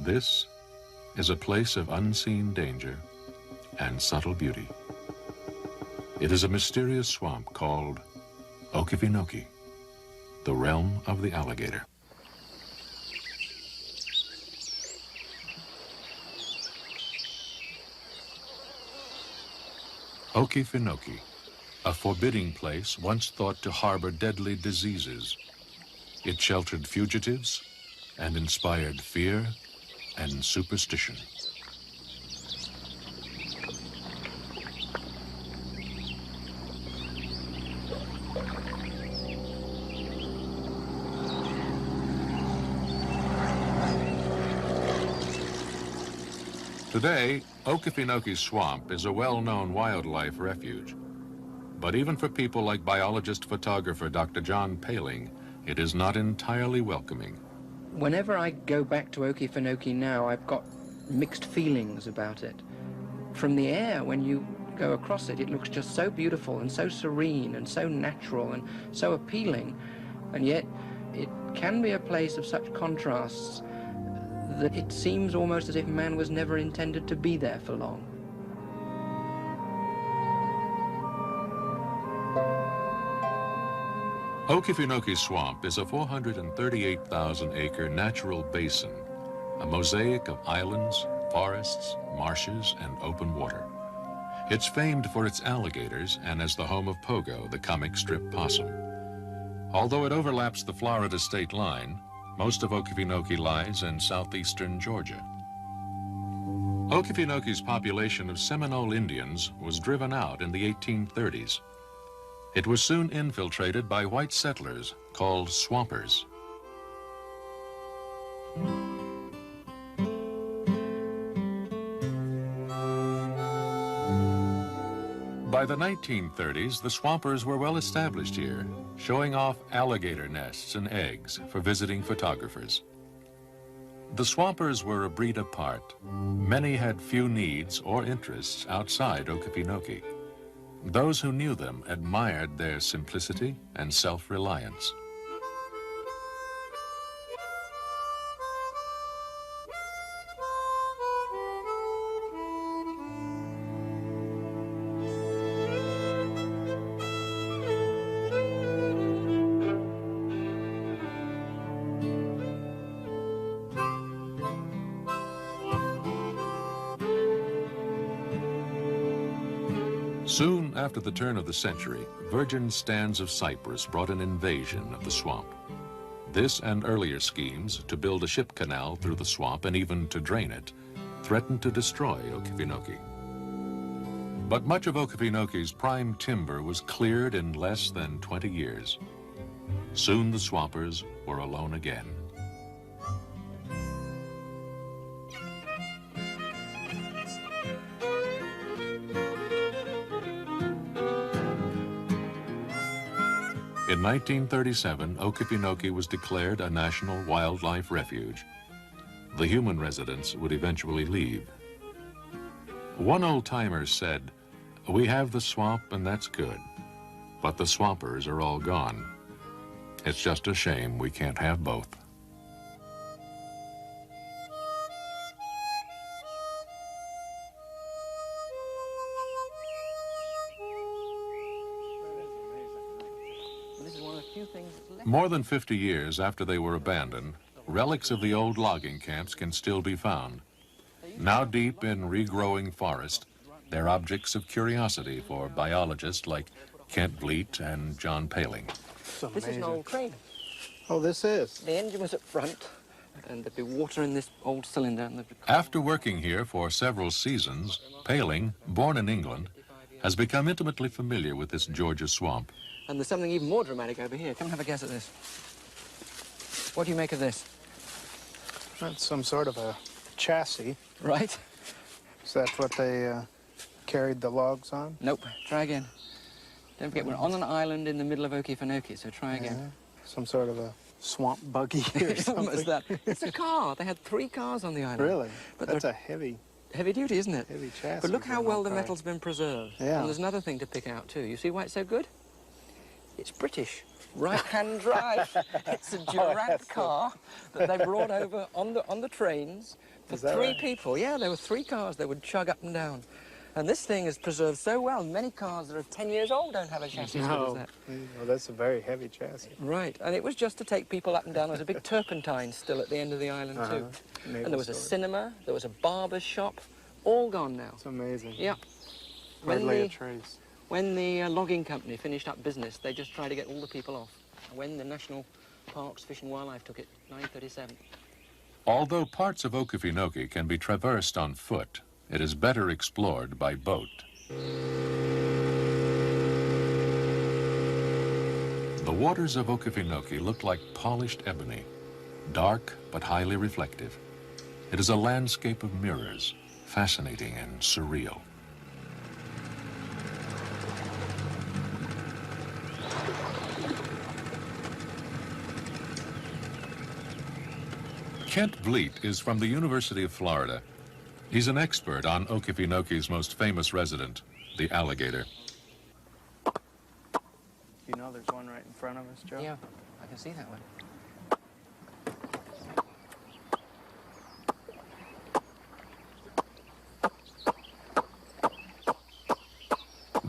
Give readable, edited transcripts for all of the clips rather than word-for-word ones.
This is a place of unseen danger and subtle beauty. It is a mysterious swamp called Okefenokee, the realm of the alligator. Okefenokee, a forbidding place once thought to harbor deadly diseases. It sheltered fugitives and inspired fear and superstition. Today, Okefenokee Swamp is a well-known wildlife refuge. But even for people like biologist-photographer Dr. John Paling, it is not entirely welcoming. Whenever I go back to Okefenokee now, I've got mixed feelings about it. From the air, when you go across it, it looks just so beautiful and so serene and so natural and so appealing. And yet, it can be a place of such contrasts that it seems almost as if man was never intended to be there for long. Okefenokee Swamp is a 438,000-acre natural basin, a mosaic of islands, forests, marshes, and open water. It's famed for its alligators and as the home of Pogo, the comic strip possum. Although it overlaps the Florida state line, most of Okefenokee lies in southeastern Georgia. Okefenokee's population of Seminole Indians was driven out in the 1830s. It was soon infiltrated by white settlers called swampers. By the 1930s, the swampers were well established here, showing off alligator nests and eggs for visiting photographers. The swampers were a breed apart. Many had few needs or interests outside Okefenokee. Those who knew them admired their simplicity and self-reliance. Soon after the turn of the century, virgin stands of cypress brought an invasion of the swamp. This and earlier schemes to build a ship canal through the swamp and even to drain it threatened to destroy Okefenokee. But much of Okefenokee's prime timber was cleared in less than 20 years. Soon the swampers were alone again. In 1937, Okefenokee was declared a national wildlife refuge. The human residents would eventually leave. One old-timer said, "We have the swamp and that's good, but the swampers are all gone. It's just a shame we can't have both." More than 50 years after they were abandoned, relics of the old logging camps can still be found. Now deep in regrowing forest, they're objects of curiosity for biologists like Kent Vliet and John Paling. This is an old train. Oh, this is? The engine was up front, and there'd be water in this old cylinder. And After working here for several seasons, Paling, born in England, has become intimately familiar with this Georgia swamp. And there's something even more dramatic over here. Come and have a guess at this. What do you make of this? That's some sort of a chassis. Right? Is that what they carried the logs on? Nope. Try again. Don't forget, we're on an island in the middle of Okefenokee, so try again. Yeah. Some sort of a swamp buggy or something. What was that? It's a car. They had 3 cars on the island. Really? But that's a heavy duty, isn't it? Heavy chassis. But look how well the metal's been preserved. Yeah. And there's another thing to pick out, too. You see why it's so good? It's British. Right-hand drive. It's a Durant car that they brought over on the trains for three people. Yeah, there were 3 cars they would chug up and down. And this thing is preserved so well. Many cars that are 10 years old don't have a chassis as good as that. Well, that's a very heavy chassis. Right, and it was just to take people up and down. There's a big turpentine still at the end of the island too. And there was a cinema, there was a barber's shop, all gone now. It's amazing. Yeah. Hardly a trace. When the logging company finished up business, they just tried to get all the people off. When the National Parks, Fish and Wildlife took it, 937. Although parts of Okefenokee can be traversed on foot, it is better explored by boat. The waters of Okefenokee look like polished ebony, dark but highly reflective. It is a landscape of mirrors, fascinating and surreal. Kent Vliet is from the University of Florida. He's an expert on Okefenokee's most famous resident, the alligator. You know there's one right in front of us, Joe? Yeah, I can see that one.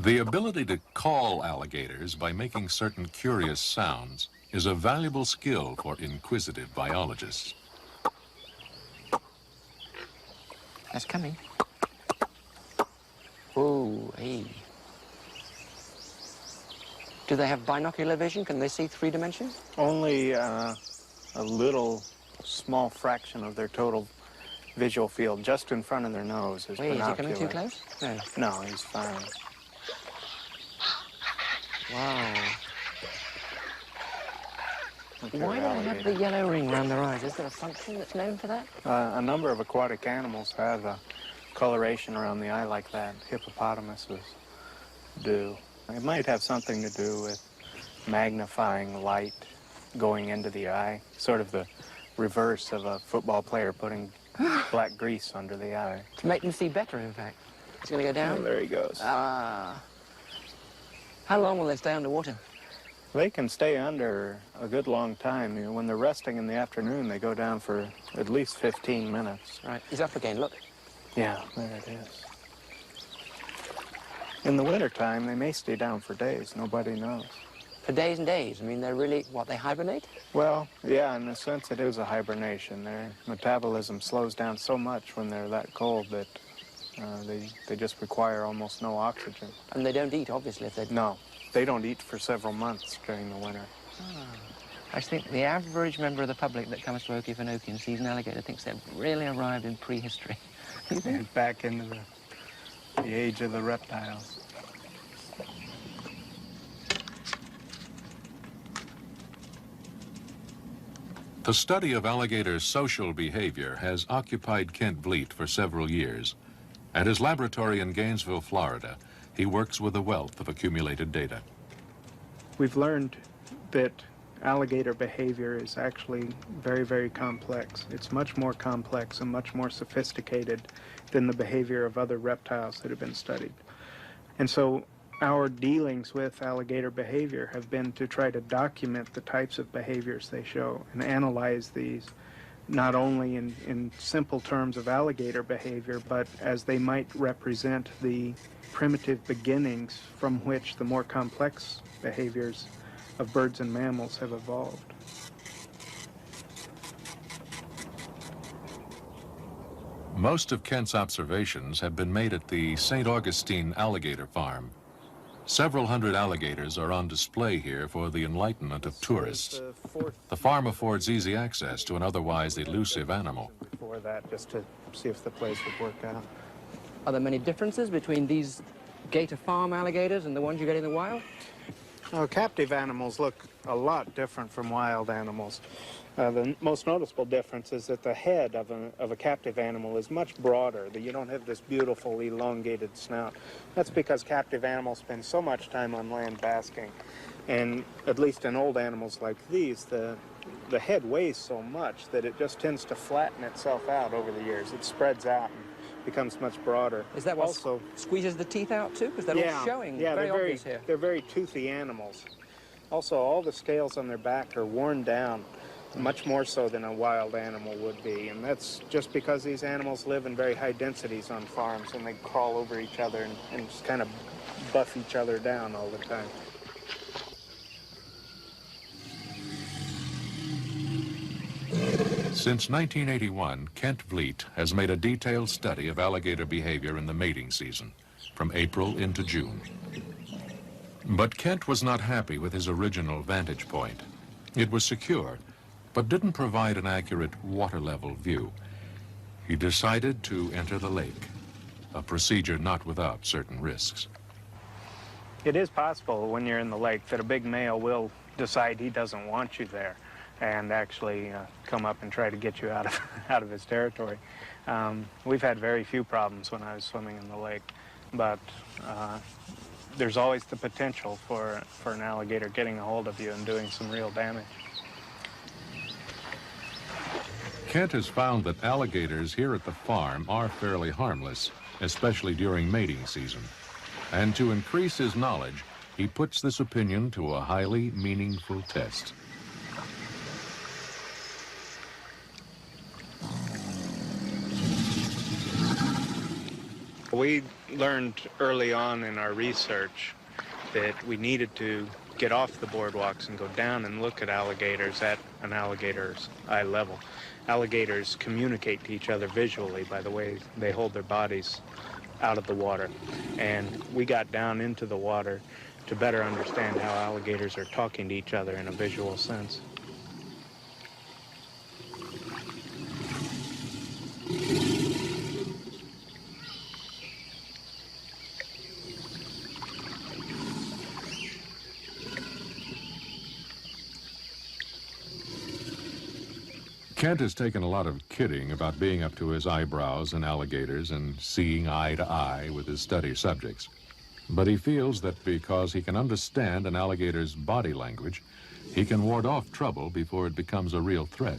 The ability to call alligators by making certain curious sounds is a valuable skill for inquisitive biologists. That's coming. Oh, hey. Do they have binocular vision? Can they see 3 dimensions? Only a little small fraction of their total visual field just in front of their nose is Wait, binocular. is he coming too close? No. No, he's fine. Wow. Okay, Why do they have the yellow ring around their eyes? Is there a function that's known for that? A number of aquatic animals have a coloration around the eye like that. Hippopotamuses do. It might have something to do with magnifying light going into the eye, sort of the reverse of a football player putting black grease under the eye. To make them see better, in fact. It's going to go down? Oh, there he goes. Ah. How long will they stay underwater? They can stay under a good long time. You know, when they're resting in the afternoon, they go down for at least 15 minutes. Right, he's up again, look. Yeah, there it is. In the wintertime, they may stay down for days. Nobody knows. For days and days? I mean, they're really, what, they hibernate? Well, yeah, in a sense, it is a hibernation. Their metabolism slows down so much when they're that cold that they just require almost no oxygen. And they don't eat, obviously, if they... No, they don't eat for several months during the winter. Ah. I think the average member of the public that comes to Okefenokee and sees an alligator thinks they've really arrived in prehistory. And back into the age of the reptiles. The study of alligator social behavior has occupied Kent Vliet for several years. At his laboratory in Gainesville, Florida, he works with a wealth of accumulated data. We've learned that alligator behavior is actually very, very complex. It's much more complex and much more sophisticated than the behavior of other reptiles that have been studied. And so our dealings with alligator behavior have been to try to document the types of behaviors they show and analyze these not only in simple terms of alligator behavior, but as they might represent the primitive beginnings from which the more complex behaviors of birds and mammals have evolved. Most of Kent's observations have been made at the St. Augustine Alligator Farm. Several hundred alligators are on display here for the enlightenment of tourists. The farm affords easy access to an otherwise elusive animal. Before that, just to see if the place would work out. Are there many differences between these gator farm alligators and the ones you get in the wild? Captive animals look a lot different from wild animals. The most noticeable difference is that the head of a captive animal is much broader, that you don't have this beautiful elongated snout. That's because captive animals spend so much time on land basking. And at least in old animals like these, the head weighs so much that it just tends to flatten itself out over the years. It spreads out and becomes much broader. Is that what also squeezes the teeth out too? Because they're all showing very obvious here. They're very toothy animals. Also, all the scales on their back are worn down, much more so than a wild animal would be. And that's just because these animals live in very high densities on farms, and they crawl over each other and just kind of buff each other down all the time. Since 1981, Kent Vliet has made a detailed study of alligator behavior in the mating season, from April into June. But Kent was not happy with his original vantage point. It was secure, but didn't provide an accurate water-level view. He decided to enter the lake, a procedure not without certain risks. It is possible when you're in the lake that a big male will decide he doesn't want you there and actually come up and try to get you out of his territory. We've had very few problems when I was swimming in the lake, but there's always the potential for an alligator getting a hold of you and doing some real damage. Kent has found that alligators here at the farm are fairly harmless, especially during mating season. And to increase his knowledge, he puts this opinion to a highly meaningful test. We learned early on in our research that we needed to get off the boardwalks and go down and look at alligators at an alligator's eye level. Alligators communicate to each other visually by the way they hold their bodies out of the water. And we got down into the water to better understand how alligators are talking to each other in a visual sense. Kent has taken a lot of kidding about being up to his eyebrows in alligators and seeing eye to eye with his study subjects. But he feels that because he can understand an alligator's body language, he can ward off trouble before it becomes a real threat.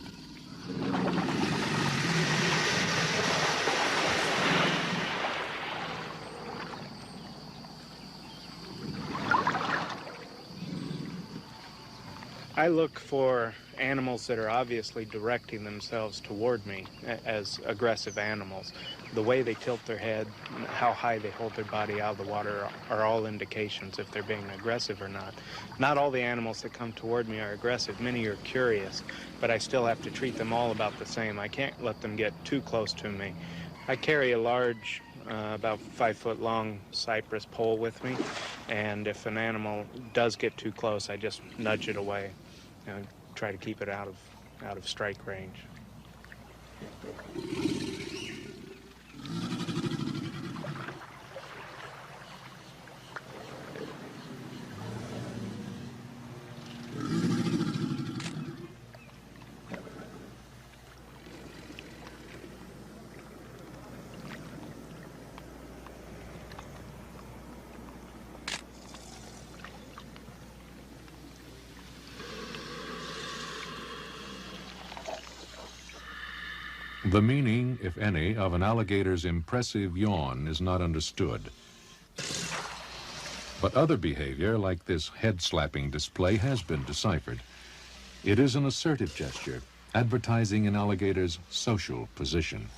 I look for animals that are obviously directing themselves toward me as aggressive animals. The way they tilt their head, how high they hold their body out of the water are all indications if they're being aggressive or not. Not all the animals that come toward me are aggressive. Many are curious, but I still have to treat them all about the same. I can't let them get too close to me. I carry a large, about 5-foot long cypress pole with me, and if an animal does get too close, I just nudge it away and try to keep it out of strike range. The meaning, if any, of an alligator's impressive yawn is not understood. But other behavior, like this head-slapping display, has been deciphered. It is an assertive gesture, advertising an alligator's social position.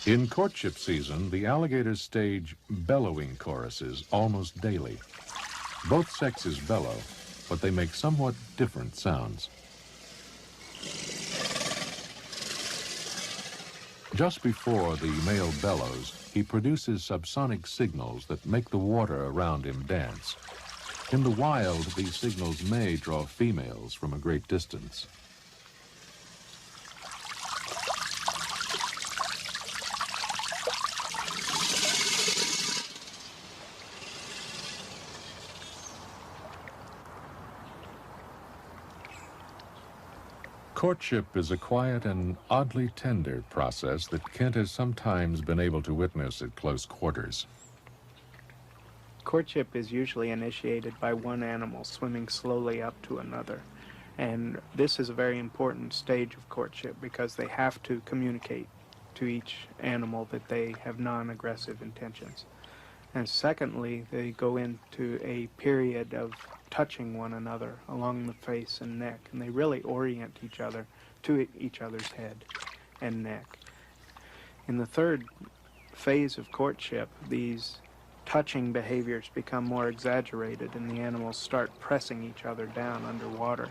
In courtship season, the alligators stage bellowing choruses almost daily. Both sexes bellow, but they make somewhat different sounds. Just before the male bellows, he produces subsonic signals that make the water around him dance. In the wild, these signals may draw females from a great distance. Courtship is a quiet and oddly tender process that Kent has sometimes been able to witness at close quarters. Courtship is usually initiated by one animal swimming slowly up to another. And this is a very important stage of courtship because they have to communicate to each animal that they have non-aggressive intentions. And secondly, they go into a period of touching one another along the face and neck, and they really orient each other to each other's head and neck. In the third phase of courtship, these touching behaviors become more exaggerated, and the animals start pressing each other down underwater.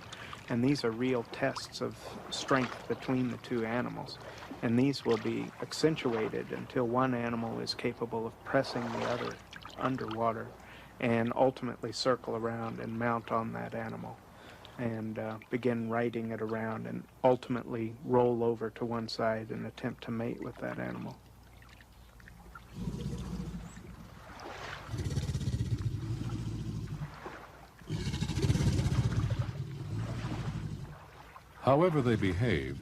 And these are real tests of strength between the two animals. And these will be accentuated until one animal is capable of pressing the other underwater and ultimately circle around and mount on that animal and begin riding it around and ultimately roll over to one side and attempt to mate with that animal. However they behave,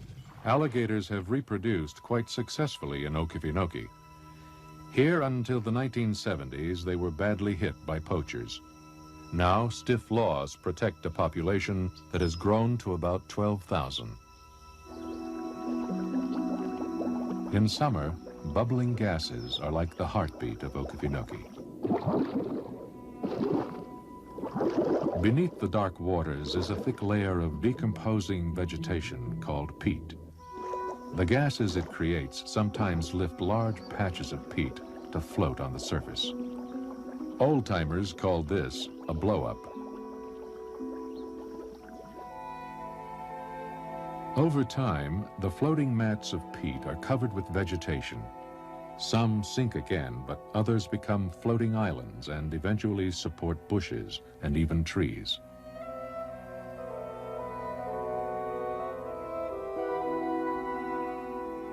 alligators have reproduced quite successfully in Okefenokee. Here until the 1970s, they were badly hit by poachers. Now, stiff laws protect a population that has grown to about 12,000. In summer, bubbling gases are like the heartbeat of Okefenokee. Beneath the dark waters is a thick layer of decomposing vegetation called peat. The gases it creates sometimes lift large patches of peat to float on the surface. Old-timers called this a blow-up. Over time, the floating mats of peat are covered with vegetation. Some sink again, but others become floating islands and eventually support bushes and even trees.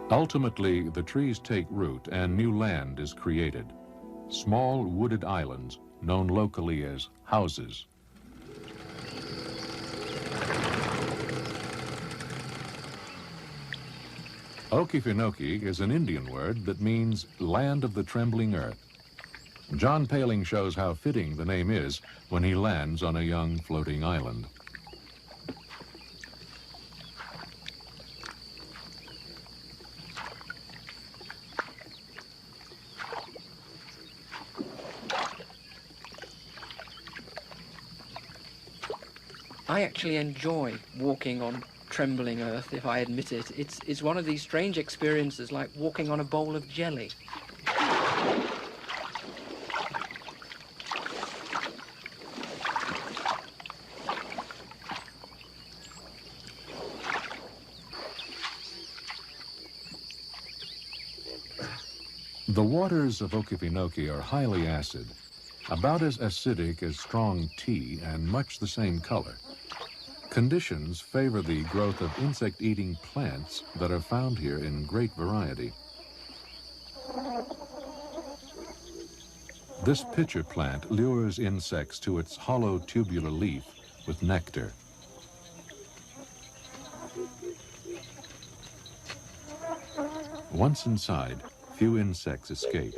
Ultimately, the trees take root and new land is created. Small wooded islands known locally as houses. Okefenokee is an Indian word that means land of the trembling earth. John Paling shows how fitting the name is when he lands on a young floating island. I actually enjoy walking on trembling earth, if I admit it. It's one of these strange experiences like walking on a bowl of jelly. The waters of Okefenokee are highly acid, about as acidic as strong tea and much the same color. Conditions favor the growth of insect-eating plants that are found here in great variety. This pitcher plant lures insects to its hollow tubular leaf with nectar. Once inside, few insects escape.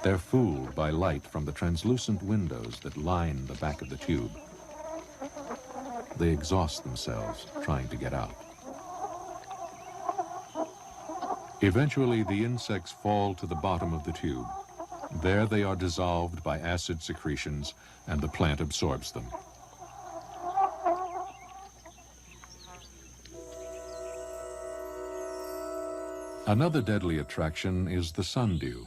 They're fooled by light from the translucent windows that line the back of the tube. They exhaust themselves trying to get out. Eventually, the insects fall to the bottom of the tube. There they are dissolved by acid secretions, and the plant absorbs them. Another deadly attraction is the sundew.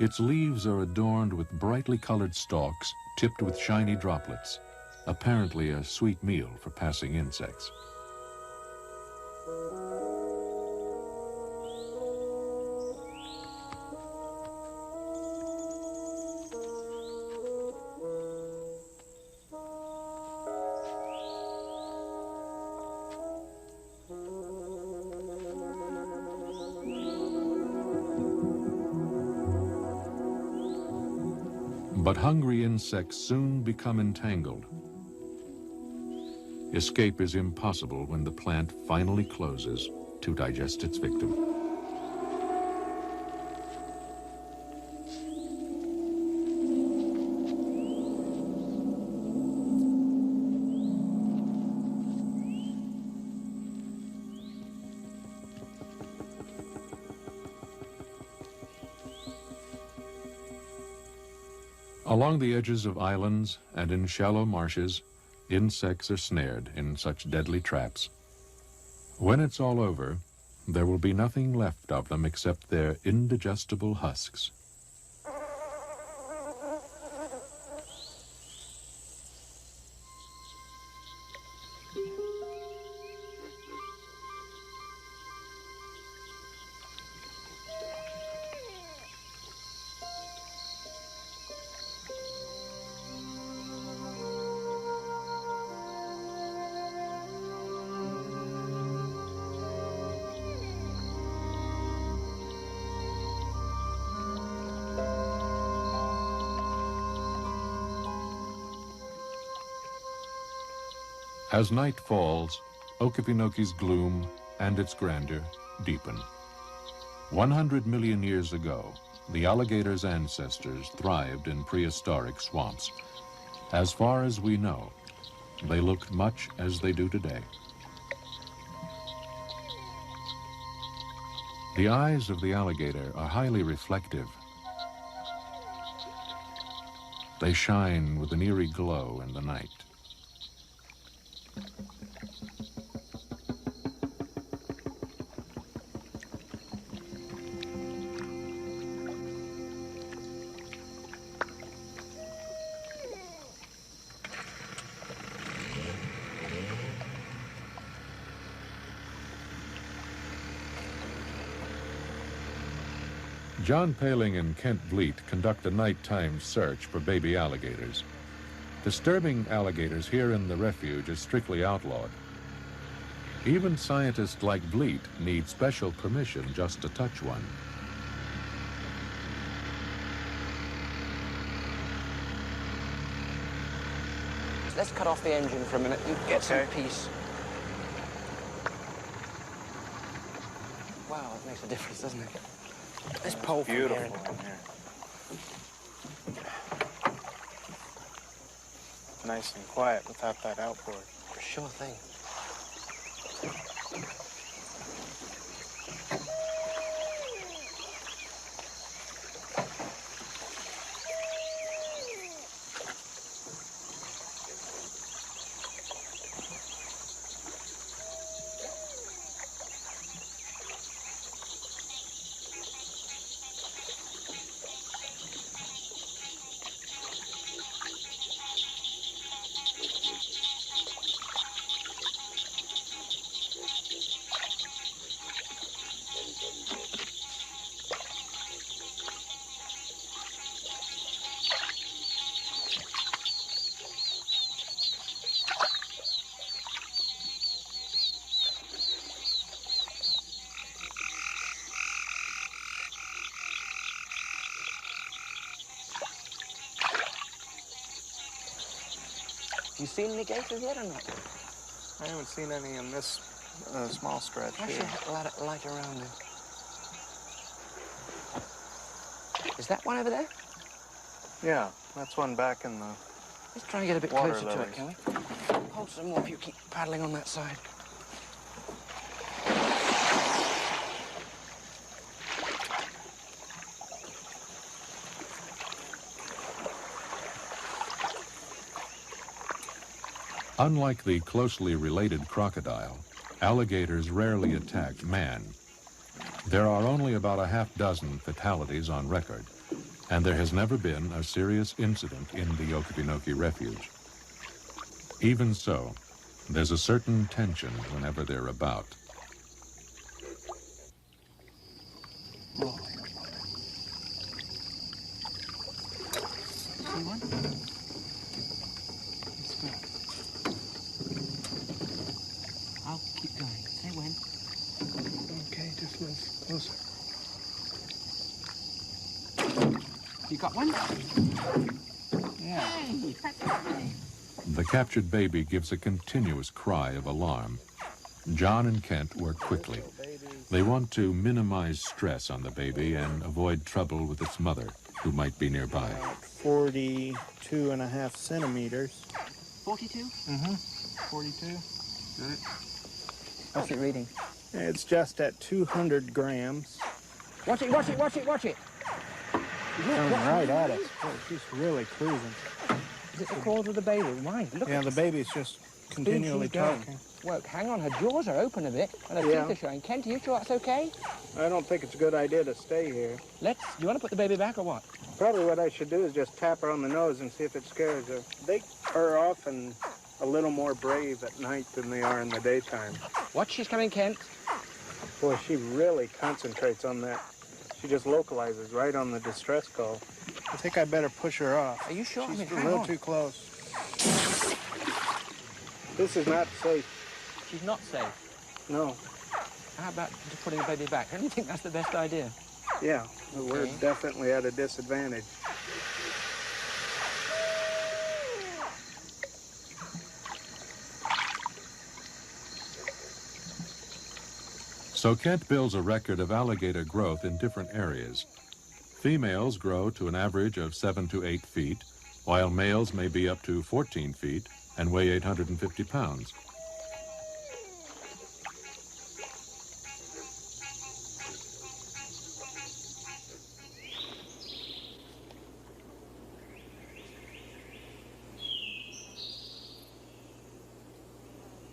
Its leaves are adorned with brightly colored stalks tipped with shiny droplets, apparently a sweet meal for passing insects. But hungry insects soon become entangled. Escape is impossible when the plant finally closes to digest its victim. Along the edges of islands and in shallow marshes, insects are snared in such deadly traps. When it's all over, there will be nothing left of them except their indigestible husks. As night falls, Okefenokee's gloom and its grandeur deepen. 100 million years ago, the alligator's ancestors thrived in prehistoric swamps. As far as we know, they looked much as they do today. The eyes of the alligator are highly reflective. They shine with an eerie glow in the night. John Paling and Kent Vliet conduct a nighttime search for baby alligators. Disturbing alligators here in the refuge is strictly outlawed. Even scientists like Vliet need special permission just to touch one. Let's cut off the engine for a minute and get some peace. Wow, it makes a difference, doesn't it? This pole from here. Beautiful in here. Nice and quiet without that outboard. Sure thing. You seen any gators yet or not? I haven't seen any in this small stretch I here. should light around it. Is that one over there? Yeah, that's one back in the... Let's try and get a bit Water closer to it, lilies. can we? Hold some more if you keep paddling on that side. Unlike the closely related crocodile, alligators rarely attack man. There are only about a half dozen fatalities on record, and there has never been a serious incident in the Okefenokee Refuge. Even so, there's a certain tension whenever they're about. See one? I'll keep going. Say when. Okay, just move closer. You got one? Yeah. Hey, that's lovely. The captured baby gives a continuous cry of alarm. John and Kent work quickly. They want to minimize stress on the baby and avoid trouble with its mother, who might be nearby. 42.5 centimeters. 42? Mm-hmm. 42. Got it. What's it reading? It's just at 200 grams. Watch it, watch it, watch it, watch it. Coming right at us. Boy, she's really cruising. Is it the claws of the baby? Why? Look Yeah, at the baby's just continually she's going. talking. Well, hang on, her jaws are open a bit, and her Yeah. teeth are showing. Kent, are you sure that's okay? I don't think it's a good idea to stay here. Do you want to put the baby back or what? Probably what I should do is just tap her on the nose and see if it scares her. They are often a little more brave at night than they are in the daytime. Watch, she's coming, Kent. Boy, she really concentrates on that. She just localizes right on the distress call. I think I better push her off. Are you sure? She's I mean, a hang little on. too close. This is not safe. She's not safe. No. How about just putting the baby back? Don't you think that's the best idea? Yeah, we're Okay. definitely at a disadvantage. So Kent builds a record of alligator growth in different areas. Females grow to an average of 7 to 8 feet, while males may be up to 14 feet and weigh 850 pounds.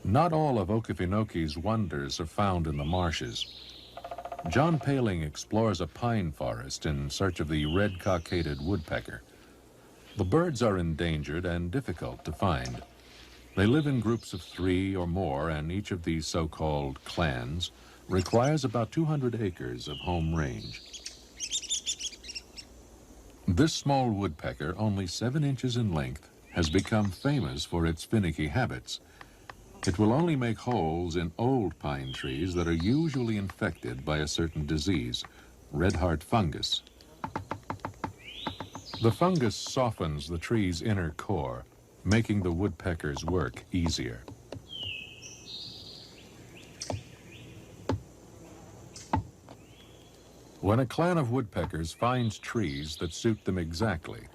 Not all of Okefenoke's wonders are found in the marshes. John Paling explores a pine forest in search of the red-cockaded woodpecker. The birds are endangered and difficult to find. They live in groups of 3 or more, and each of these so-called clans requires about 200 acres of home range. This small woodpecker, only 7 inches in length, has become famous for its finicky habits. It will only make holes in old pine trees that are usually infected by a certain disease, red heart fungus. The fungus softens the tree's inner core, making the woodpecker's work easier. When a clan of woodpeckers finds trees that suit them exactly,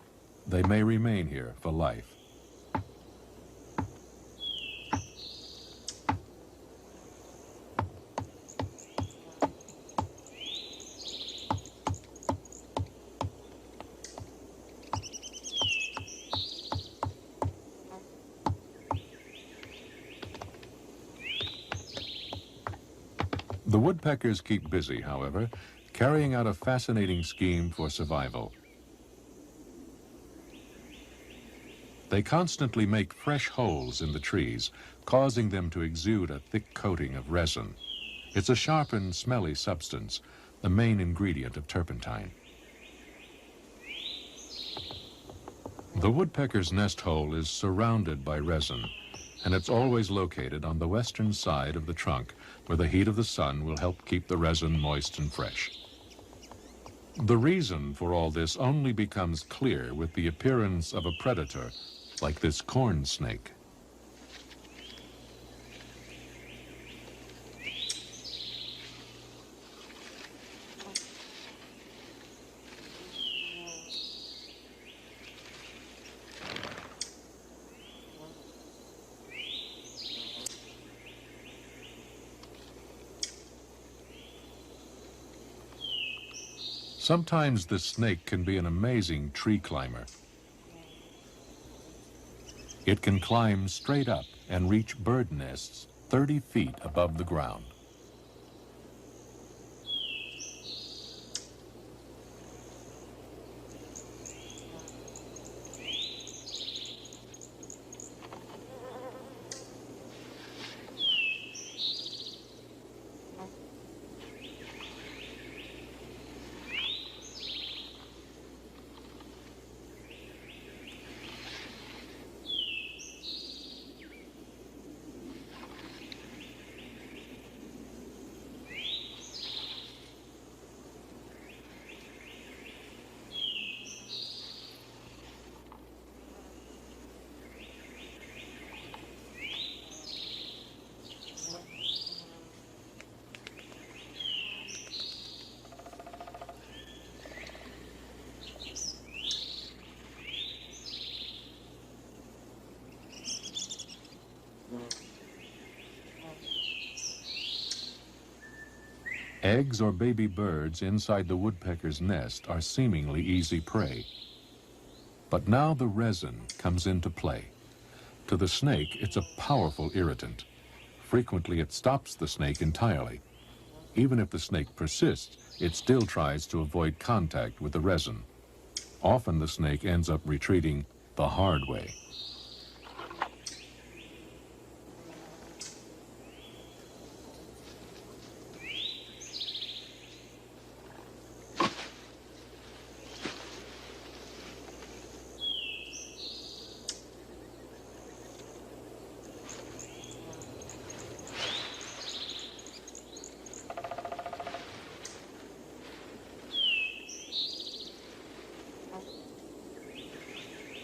they may remain here for life. The woodpeckers keep busy, however, carrying out a fascinating scheme for survival. They constantly make fresh holes in the trees, causing them to exude a thick coating of resin. It's a sharp and smelly substance, the main ingredient of turpentine. The woodpecker's nest hole is surrounded by resin, and it's always located on the western side of the trunk, where the heat of the sun will help keep the resin moist and fresh. The reason for all this only becomes clear with the appearance of a predator, like this corn snake. Sometimes the snake can be an amazing tree climber. It can climb straight up and reach bird nests 30 feet above the ground. Eggs or baby birds inside the woodpecker's nest are seemingly easy prey. But now the resin comes into play. To the snake, it's a powerful irritant. Frequently, it stops the snake entirely. Even if the snake persists, it still tries to avoid contact with the resin. Often the snake ends up retreating the hard way.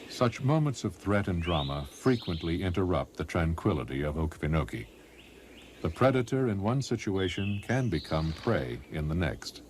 Such moments of threat and drama frequently interrupt the tranquility of Okefenokee. The predator in one situation can become prey in the next.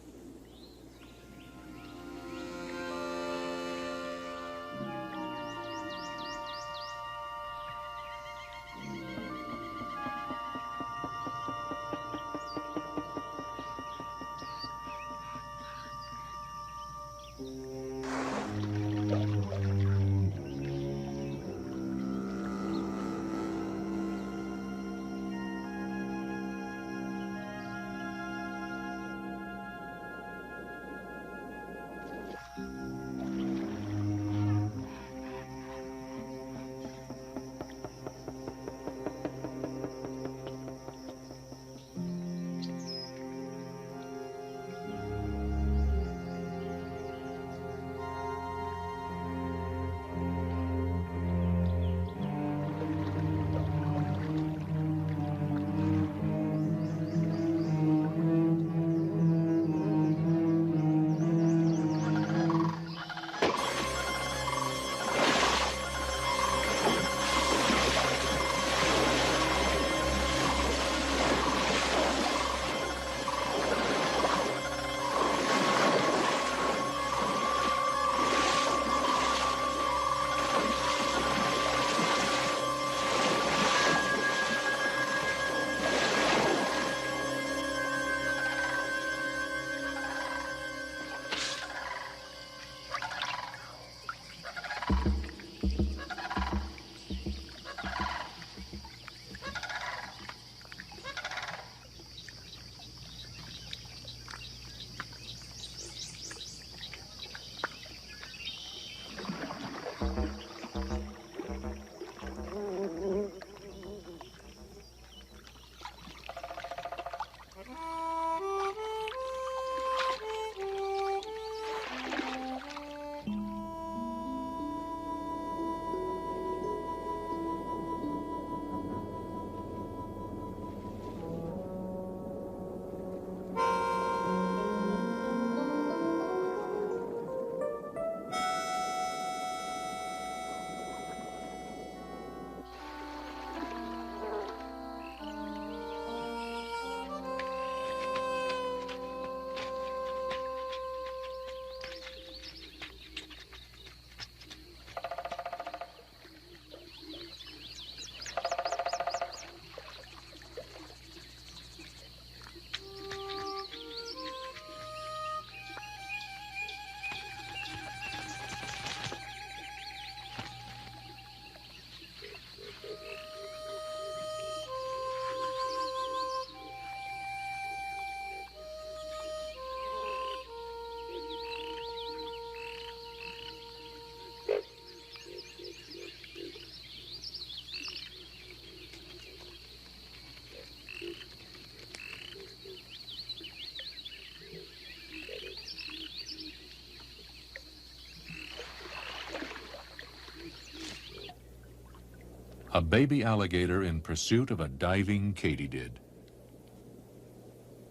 A baby alligator in pursuit of a diving katydid.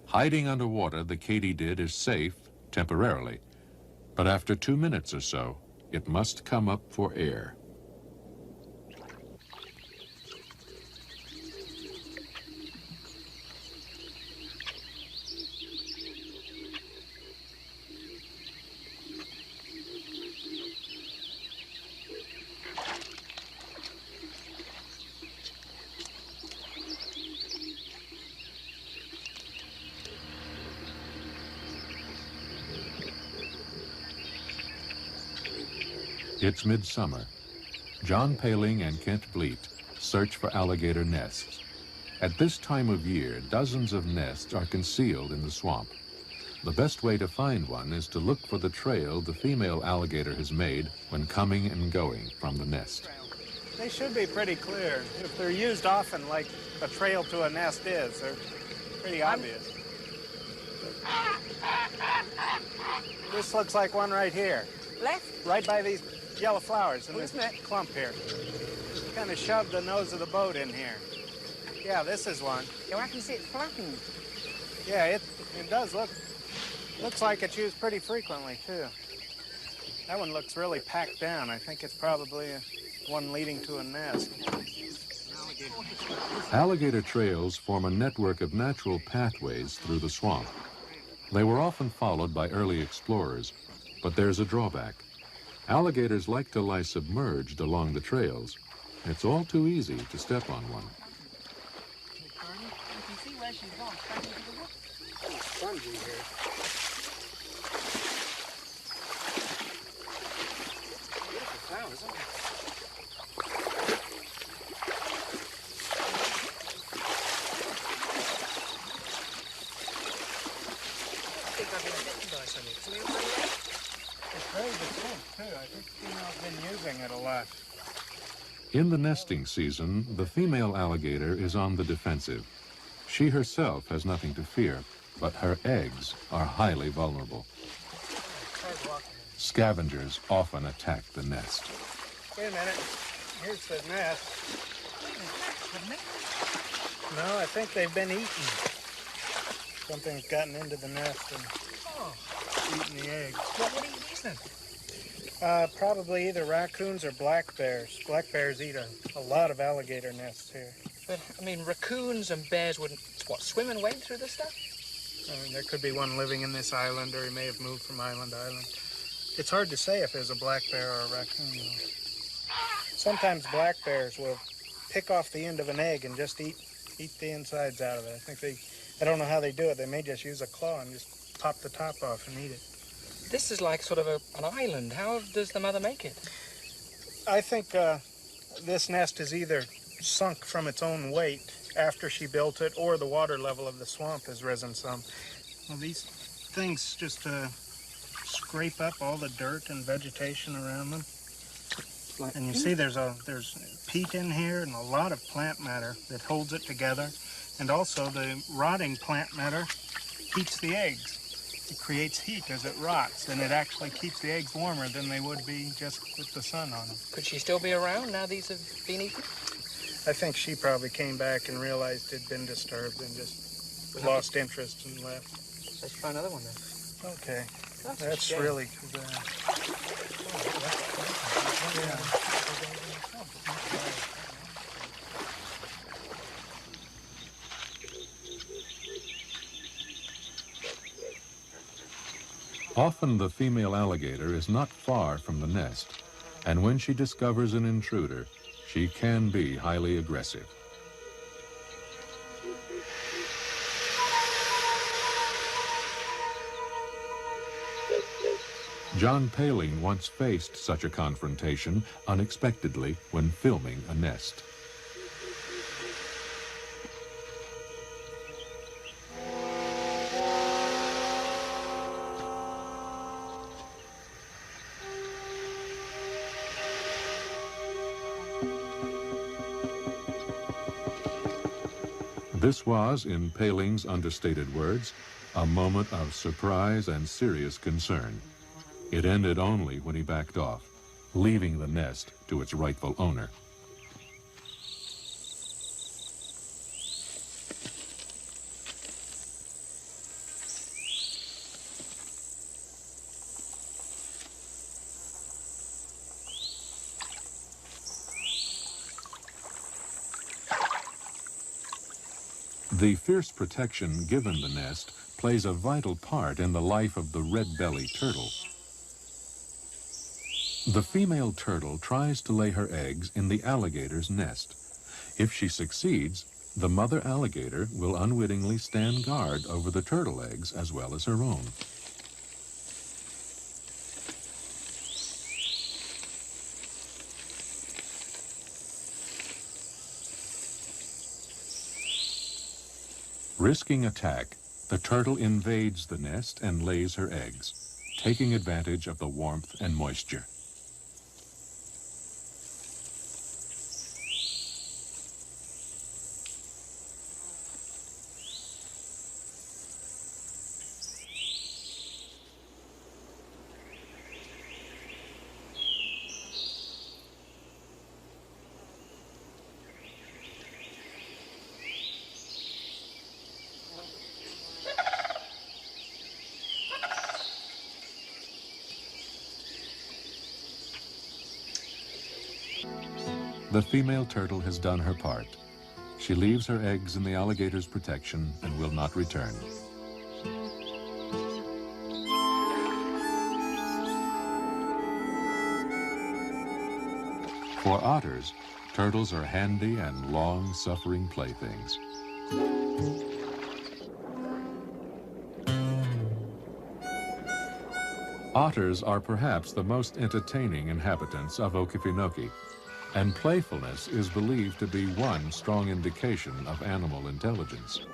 Hiding underwater, the katydid is safe temporarily, but after 2 minutes or so, it must come up for air. It's midsummer. John Paling and Kent Vliet search for alligator nests. At this time of year, dozens of nests are concealed in the swamp. The best way to find one is to look for the trail the female alligator has made when coming and going from the nest. They should be pretty clear. If they're used often like a trail to a nest is, they're pretty obvious. This looks like one right here. Left? Right by these yellow flowers in this clump here. Kind of shoved the nose of the boat in here. Yeah, this is one. Oh, I can see it's flattened. Yeah, it does looks like it's used pretty frequently, too. That one looks really packed down. I think it's probably one leading to a nest. Alligator trails form a network of natural pathways through the swamp. They were often followed by early explorers, but there's a drawback. Alligators like to lie submerged along the trails. It's all too easy to step on one. You can see where she's gone, straight into the water. Spongy here. Beautiful flowers, aren't they? I think I've been bitten by something. Can we open it? It's very distinct, too. I think the female's been using it a lot. In the nesting season, the female alligator is on the defensive. She herself has nothing to fear, but her eggs are highly vulnerable. Scavengers often attack the nest. Wait a minute. Here's the nest. No, I think they've been eaten. Something's gotten into the nest and eaten the eggs. What would eat these then? Probably either raccoons or black bears. Black bears eat a lot of alligator nests here. But, I mean, raccoons and bears wouldn't, what, swim and wade through this stuff? I mean, there could be one living in this island, or he may have moved from island to island. It's hard to say if there's a black bear or a raccoon, though. Sometimes black bears will pick off the end of an egg and just eat the insides out of it. I don't know how they do it. They may just use a claw and just pop the top off and eat it. This is like sort of an island. How does the mother make it? I think this nest is either sunk from its own weight after she built it, or the water level of the swamp has risen some. Well, these things just scrape up all the dirt and vegetation around them. And you see there's peat in here and a lot of plant matter that holds it together. And also the rotting plant matter heats the eggs. It creates heat as it rots, and it actually keeps the eggs warmer than they would be just with the sun on them. Could she still be around now these have been eaten? I think she probably came back and realized it'd been disturbed and just lost interest and left. Let's try another one then. Okay. That's That's a shame. really too bad. Yeah. Often the female alligator is not far from the nest, and when she discovers an intruder, she can be highly aggressive. John Paling once faced such a confrontation unexpectedly when filming a nest. This was, in Paling's understated words, a moment of surprise and serious concern. It ended only when he backed off, leaving the nest to its rightful owner. The fierce protection given the nest plays a vital part in the life of the red-bellied turtle. The female turtle tries to lay her eggs in the alligator's nest. If she succeeds, the mother alligator will unwittingly stand guard over the turtle eggs as well as her own. Risking attack, the turtle invades the nest and lays her eggs, taking advantage of the warmth and moisture. The female turtle has done her part. She leaves her eggs in the alligator's protection and will not return. For otters, turtles are handy and long-suffering playthings. Otters are perhaps the most entertaining inhabitants of Okefenokee, and playfulness is believed to be one strong indication of animal intelligence.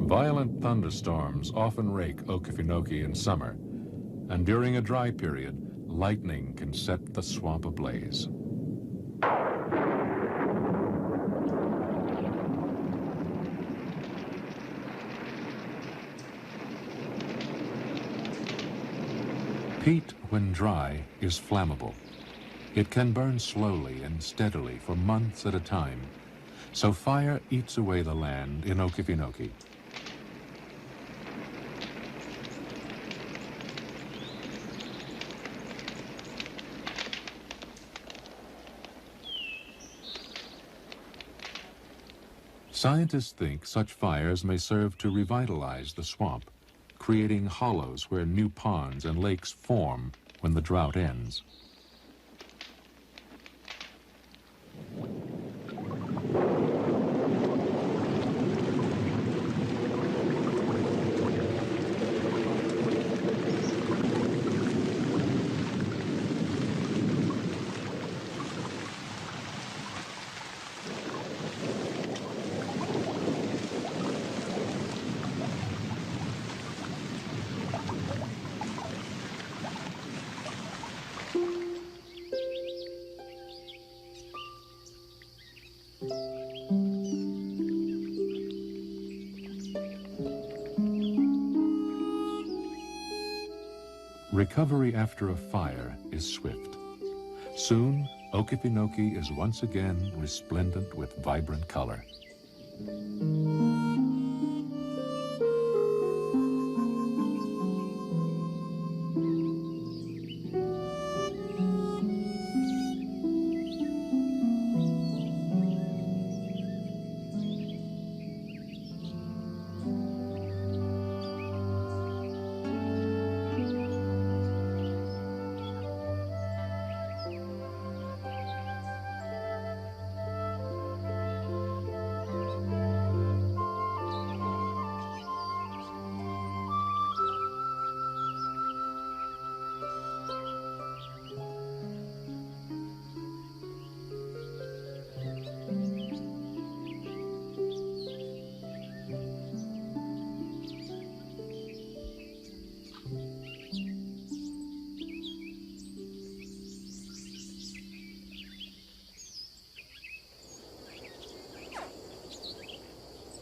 Violent thunderstorms often rake Okefenokee in summer, and during a dry period, lightning can set the swamp ablaze. Peat, when dry, is flammable. It can burn slowly and steadily for months at a time, so fire eats away the land in Okefenokee. Scientists think such fires may serve to revitalize the swamp, creating hollows where new ponds and lakes form when the drought ends. Recovery after a fire is swift. Soon, Okefenokee is once again resplendent with vibrant color.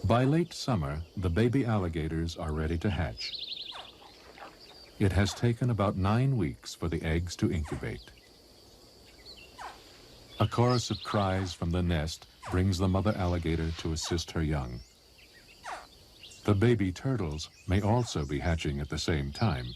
By late summer, the baby alligators are ready to hatch. It has taken about 9 weeks for the eggs to incubate. A chorus of cries from the nest brings the mother alligator to assist her young. The baby turtles may also be hatching at the same time.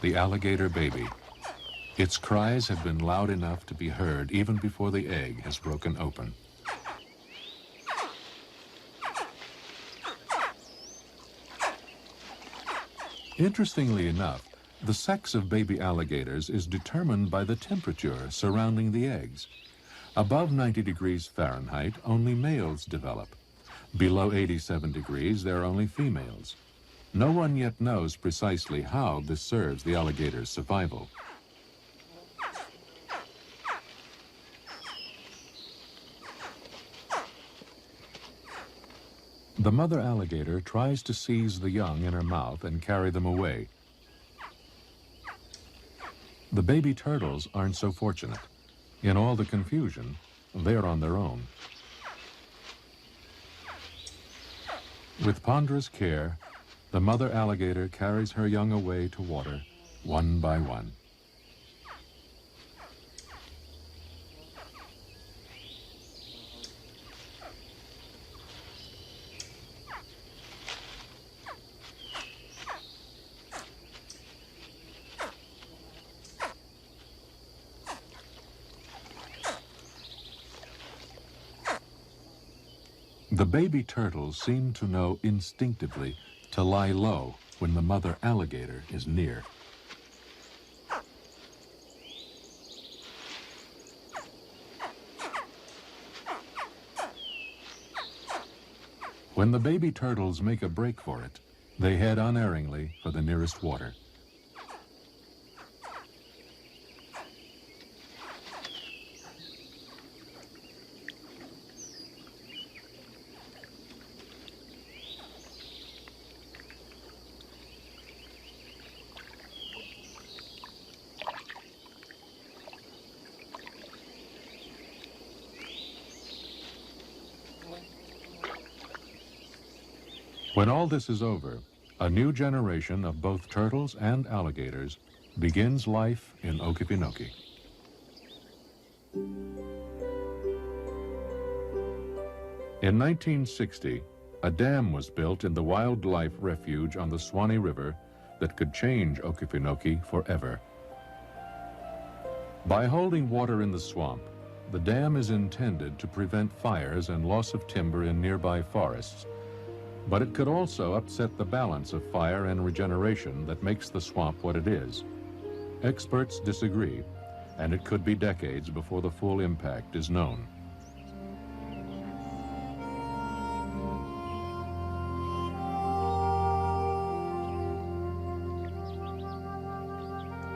the alligator baby. Its cries have been loud enough to be heard even before the egg has broken open. Interestingly enough, the sex of baby alligators is determined by the temperature surrounding the eggs. Above 90 degrees Fahrenheit, only males develop. Below 87 degrees, there are only females. No one yet knows precisely how this serves the alligator's survival. The mother alligator tries to seize the young in her mouth and carry them away. The baby turtles aren't so fortunate. In all the confusion, they're on their own. With ponderous care, the mother alligator carries her young away to water, one by one. The baby turtles seem to know instinctively to lie low when the mother alligator is near. When the baby turtles make a break for it, they head unerringly for the nearest water. When all this is over, a new generation of both turtles and alligators begins life in Okefenokee. In 1960, a dam was built in the wildlife refuge on the Swanee River that could change Okefenokee forever. By holding water in the swamp, the dam is intended to prevent fires and loss of timber in nearby forests, but it could also upset the balance of fire and regeneration that makes the swamp what it is. Experts disagree, and it could be decades before the full impact is known.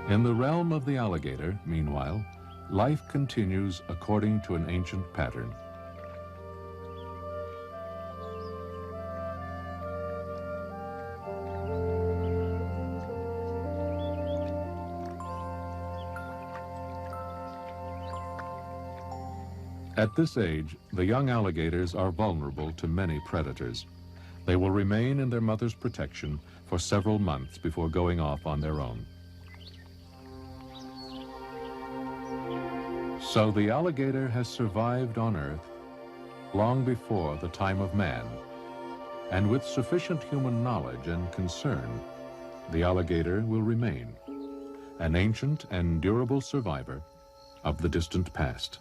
In the realm of the alligator, meanwhile, life continues according to an ancient pattern. At this age, the young alligators are vulnerable to many predators. They will remain in their mother's protection for several months before going off on their own. So the alligator has survived on Earth long before the time of man, and with sufficient human knowledge and concern, the alligator will remain an ancient and durable survivor of the distant past.